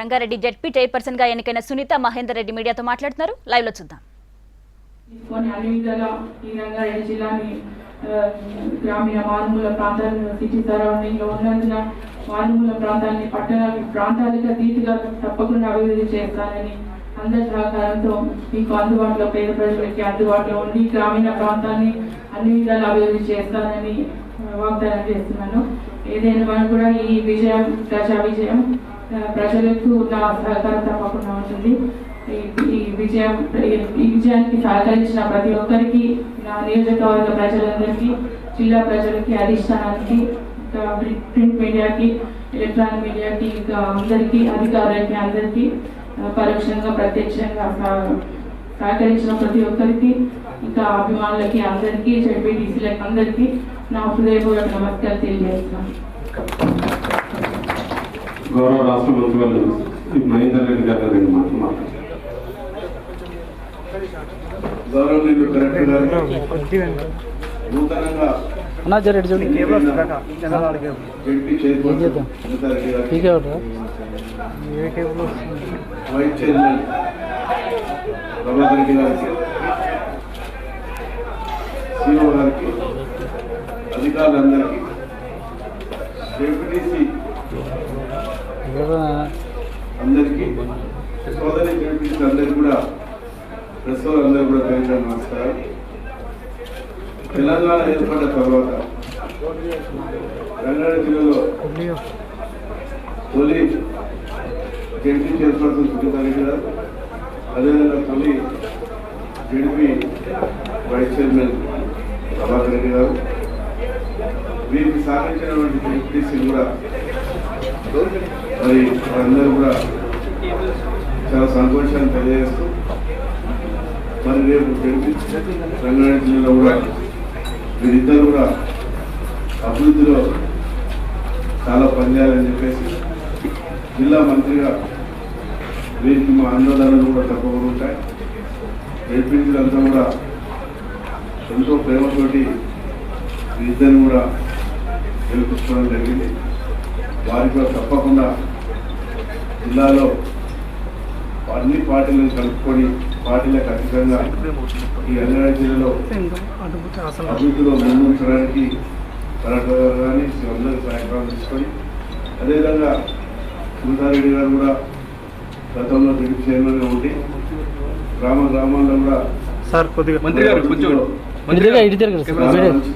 Rangareddy ZP chairperson గా ఎన్నికైన సునీత మహేందర్ రెడ్డి మీడియాతో మాట్లాడుతున్నారు. లైవ్ లో చూద్దాం. అన్ని విధాలా ఈ రంగారెడ్డి జిల్లాని గ్రామీణ మారుమూల ప్రాంతాలను సిటీ సరౌండింగ్ లో ఉన్నందున మారుమూల ప్రాంతాలని పట్టణ ప్రాంతాలుగా రీతిగా తప్పకుండా అభివృద్ధి చేస్తానని అందరి సహకారంతో మీకు అందుబాటులో పేద ప్రజలకి అందుబాటులో ఉండి గ్రామీణ ప్రాంతాన్ని అన్ని విధాలు అభివృద్ధి చేస్తానని వాగ్దానం చేస్తున్నాను. ఏదైనా కూడా ఈ విజయం ప్రజా విజయం ప్రజలకు నా సహకారం తప్పకుండా ఉంటుంది. ఈ విజయానికి సహకరించిన ప్రతి ఒక్కరికి, నా నియోజకవర్గ ప్రజలందరికీ, జిల్లా ప్రజలకి, అధిష్టానానికి, ప్రింట్ మీడియాకి, ఎలక్ట్రానిక్ మీడియాకి, అందరికీ, అధికారులకి అందరికీ పరోక్షంగా ప్రత్యక్షంగా సహకరించిన ప్రతి ఒక్కరికి, ఇంకా అభిమానులకి అందరికీ, జెడ్పీటీసీలకి అందరికీ నా హృదయపూర్వక నమస్కారం తెలియజేస్తున్నాను. గౌరవ రాష్ట్ర మంత్రివర్యులు మహేందర్ రెడ్డి గారు రెండు మాట్లాడుతున్నారు. గౌరవనీయులు కలెక్టర్ గారు నూతనంగా జెడ్పీ చైర్పర్సన్ సునీత రెడ్డి గారు, వైస్ చైర్మన్ ప్రభాకర్ రెడ్డి గారికి, సిఓ గారికి, అధికారులందరికీ, జెడ్పీటీసీ అందరికీ, సోదరి జెడ్పీటీసీ అందరికీ కూడా, ప్రెస్ అందరూ కూడా పేరు నమస్కారం. తెలంగాణ ఏర్పడ్డ తర్వాత రంగారెడ్డి జిల్లాలో తొలి జెడ్పీ చైర్పర్సన్ సునీత రెడ్డి గారు, అదేవిధంగా తొలి ZP vice chairman Prabhakar Reddy గారు, వీరికి సహకరించినటువంటి జెడ్పీటీసీ కూడా మరి అందరూ కూడా చాలా సంతోషాన్ని తెలియజేస్తూ, మరి రేపు జెడ్పీ రంగారెడ్డి జిల్లాలో కూడా వీరిద్దరు కూడా అభివృద్ధిలో చాలా పనిచేయాలని చెప్పేసి జిల్లా మంత్రిగా వీరికి మా ఆందోళనలు కూడా తప్పకుండా ఉంటాయి. జెడ్పీటీలంతా కూడా ఎంతో ప్రేమతోటి వీరిద్దరిని కూడా గెలిపించుకోవడం జరిగింది. వారికి కూడా తప్పకుండా జిల్లాలో అన్ని పార్టీలను కలుపుకొని పార్టీలకు ఖచ్చితంగా ఈ రంగారెడ్డి జిల్లాలో అభివృద్ధిలో ముందుంచడానికి కలెక్టర్ గారు కానీ అందరూ సహాయకారం తీసుకొని, అదేవిధంగా సునీతారెడ్డి గారు కూడా గతంలో జెడ్పీ చైర్మన్గా ఉండి గ్రామాల్లో కూడా మంచి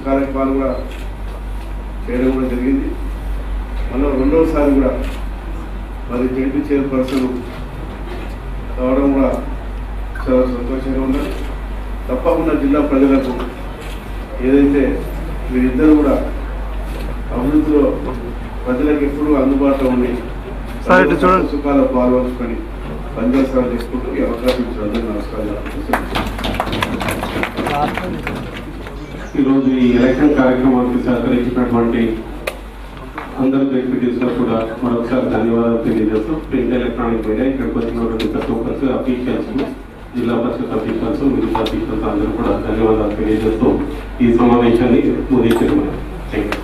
కార్యక్రమాలు కూడా చేయడం కూడా జరిగింది. మళ్ళీ రెండవసారి కూడా మరి జెడ్పీ చైర్పర్సన్ కావడం కూడా చాలా సంతోషంగా ఉన్నది. తప్పకుండా జిల్లా ప్రజలకు ఏదైతే వీరిద్దరు కూడా అభివృద్ధిలో ప్రజలకు ఎప్పుడూ అందుబాటులో ఉండి సుఖాలు పాల్గొంచుకొని పనిచేస్తామని చేసుకుంటూ ఈ అవకాశం ఇచ్చిన అందరికీ నమస్కారాలు. ఈరోజు ఈ ఎలక్షన్ కార్యక్రమానికి సహకరించినటువంటి అందరూ జెడ్పీటీసీలకు కూడా మరొకసారి ధన్యవాదాలు తెలియజేస్తూ, ప్రింట్ ఎలక్ట్రానిక్ మీడియా ఇక్కడికి వచ్చినటువంటి ప్రతి ఒక్కరికి, అఫీషియల్స్, జిల్లా పరిషత్ అఫీషియల్స్, మిగతా అఫీషియల్స్ అందరూ కూడా ధన్యవాదాలు తెలియజేస్తూ ఈ సమావేశాన్ని ముగించారు. Thank you.